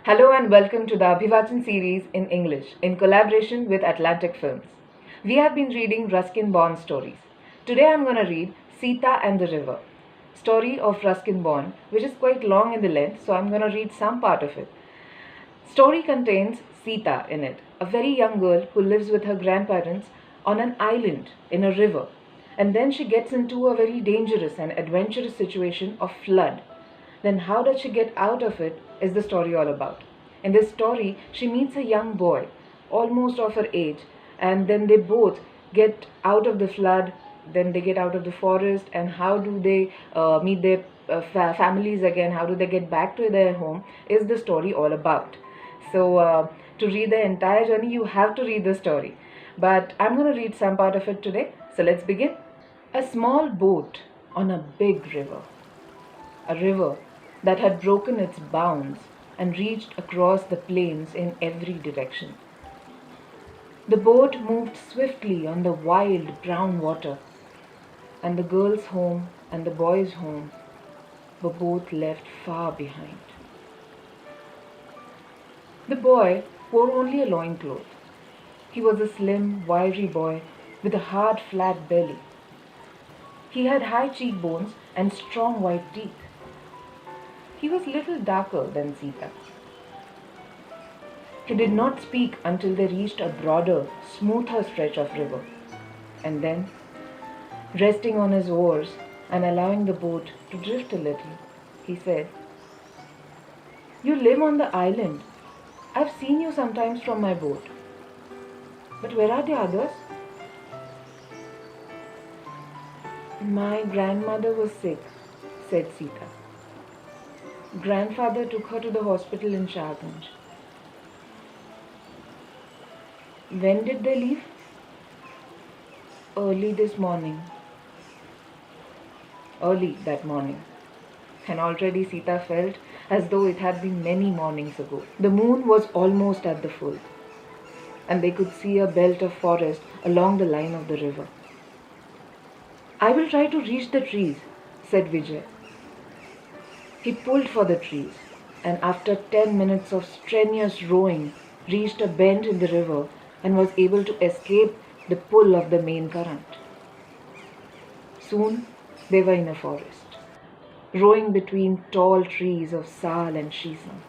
Hello and welcome to the Abhivachan series in English in collaboration with Atlantic Films. We have been reading Ruskin Bond stories. Today I'm going to read Sita and the River, story of Ruskin Bond, which is quite long in the length, so I'm going to read some part of it. Story contains Sita in it, a very young girl who lives with her grandparents on an island in a river, and then she gets into a very dangerous and adventurous situation of flood. Then how does she get out of it is the story all about. In this story, she meets a young boy, almost of her age, and then they both get out of the flood, then they get out of the forest, and how do they meet their families again, how do they get back to their home, is the story all about. So, to read the entire journey, you have to read the story. But I'm going to read some part of it today. So, let's begin. A small boat on a big river. A river that had broken its bounds and reached across the plains in every direction. The boat moved swiftly on the wild brown water, and the girl's home and the boy's home were both left far behind. The boy wore only a loincloth. He was a slim, wiry boy with a hard, flat belly. He had high cheekbones and strong white teeth. He was little darker than Sita. He did not speak until they reached a broader, smoother stretch of river. And then, resting on his oars and allowing the boat to drift a little, he said, "You live on the island. I've seen you sometimes from my boat. But where are the others?" "My grandmother was sick," said Sita. "Grandfather took her to the hospital in Shahganj." "When did they leave?" "Early this morning." Early that morning. And already Sita felt as though it had been many mornings ago. The moon was almost at the full, and they could see a belt of forest along the line of the river. "I will try to reach the trees," said Vijay. He pulled for the trees, and after 10 minutes of strenuous rowing, reached a bend in the river and was able to escape the pull of the main current. Soon they were in a forest, rowing between tall trees of sal and shisam.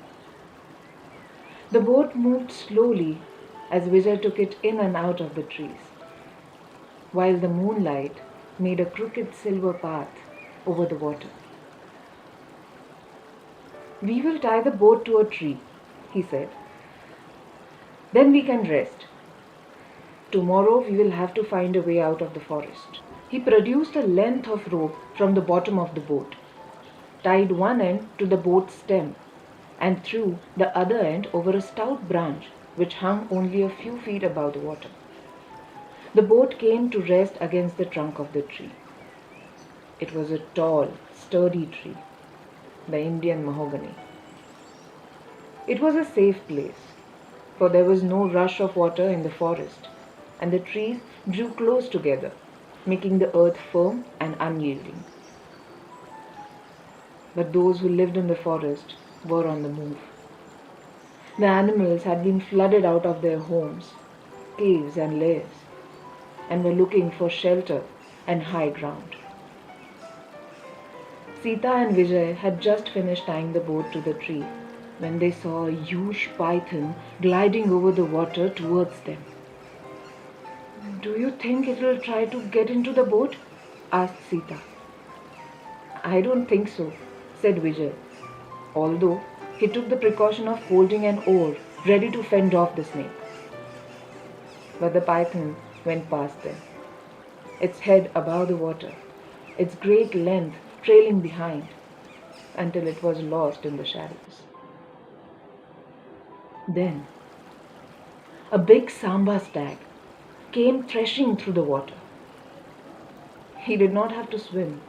The boat moved slowly as Vijay took it in and out of the trees, while the moonlight made a crooked silver path over the water. "We will tie the boat to a tree," he said. "Then we can rest. Tomorrow we will have to find a way out of the forest." He produced a length of rope from the bottom of the boat, tied one end to the boat's stem, and threw the other end over a stout branch which hung only a few feet above the water. The boat came to rest against the trunk of the tree. It was a tall, sturdy tree, the Indian mahogany. It was a safe place, for there was no rush of water in the forest, and the trees drew close together, making the earth firm and unyielding. But those who lived in the forest were on the move. The animals had been flooded out of their homes, caves and lairs, and were looking for shelter and high ground. Sita and Vijay had just finished tying the boat to the tree when they saw a huge python gliding over the water towards them. "Do you think it will try to get into the boat?" asked Sita. "I don't think so," said Vijay, although he took the precaution of holding an oar ready to fend off the snake. But the python went past them, its head above the water, its great length trailing behind, until it was lost in the shadows. Then a big samba stag came threshing through the water. He did not have to swim.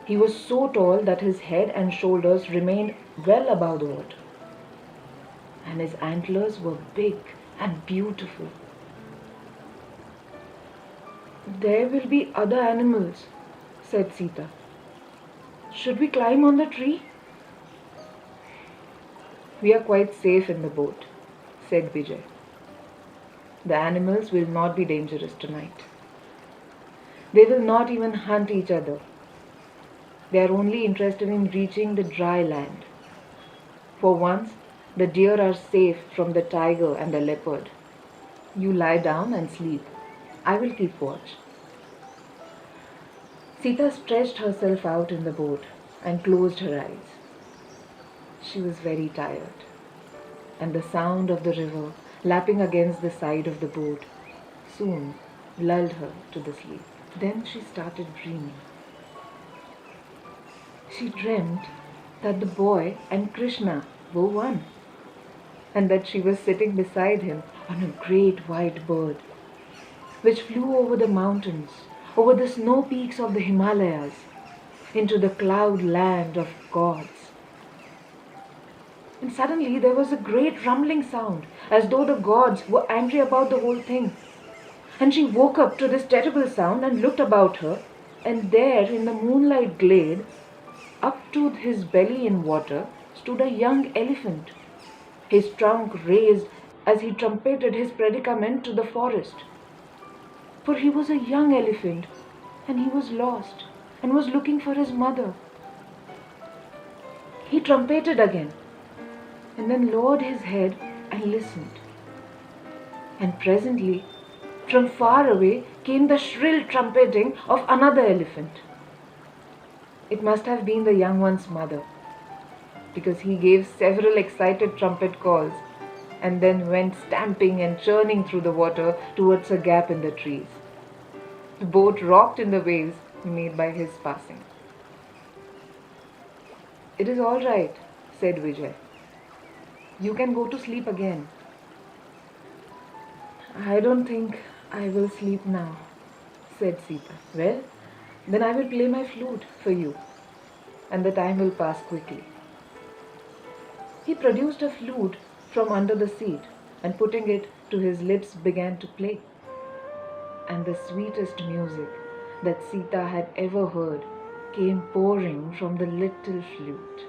He was so tall that his head and shoulders remained well above the water, and his antlers were big and beautiful. "There will be other animals," said Sita. "Should we climb on the tree?" We are quite safe in the boat, said Vijay. The animals will not be dangerous tonight. They will not even hunt each other. They are only interested in reaching the dry land. For once, the deer are safe from the tiger and the leopard. You lie down and sleep. I will keep watch. Sita stretched herself out in the boat and closed her eyes. She was very tired, and the sound of the river lapping against the side of the boat soon lulled her to the sleep. Then she started dreaming. She dreamt that the boy and Krishna were one, and that she was sitting beside him on a great white bird, which flew over the mountains, over the snow peaks of the Himalayas, into the cloud land of gods. And suddenly there was a great rumbling sound, as though the gods were angry about the whole thing. And she woke up to this terrible sound and looked about her, and there in the moonlight glade, up to his belly in water, stood a young elephant, his trunk raised as he trumpeted his predicament to the forest. For he was a young elephant, and he was lost, and was looking for his mother. He trumpeted again, and then lowered his head and listened. And presently, from far away came the shrill trumpeting of another elephant. It must have been the young one's mother, because he gave several excited trumpet calls and then went stamping and churning through the water towards a gap in the trees. The boat rocked in the waves made by his passing. "It is all right," said Vijay. "You can go to sleep again." "I don't think I will sleep now," said Sita. "Well, then I will play my flute for you, and the time will pass quickly." He produced a flute from under the seat and putting it to his lips began to play. And the sweetest music that Sita had ever heard came pouring from the little flute.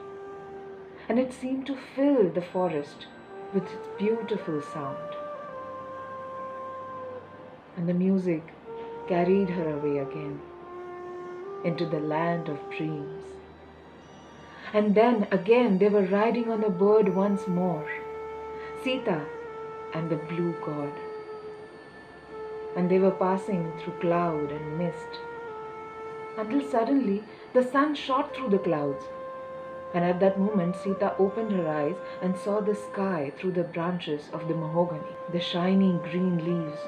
And it seemed to fill the forest with its beautiful sound. And the music carried her away again into the land of dreams. And then again they were riding on a bird once more, Sita and the blue god. And they were passing through cloud and mist, until suddenly the sun shot through the clouds. And at that moment Sita opened her eyes and saw the sky through the branches of the mahogany, the shining green leaves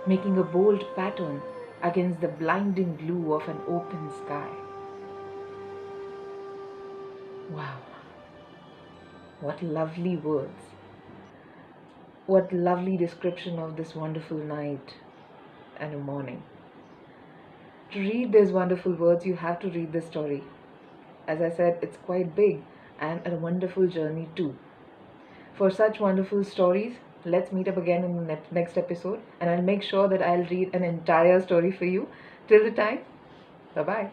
making a bold pattern against the blinding blue of an open sky. Wow, what lovely words. What lovely description of this wonderful night and a morning. To read these wonderful words, you have to read the story. As I said, it's quite big and a wonderful journey too. For such wonderful stories, let's meet up again in the next episode, and I'll make sure that I'll read an entire story for you. Till the time, bye-bye.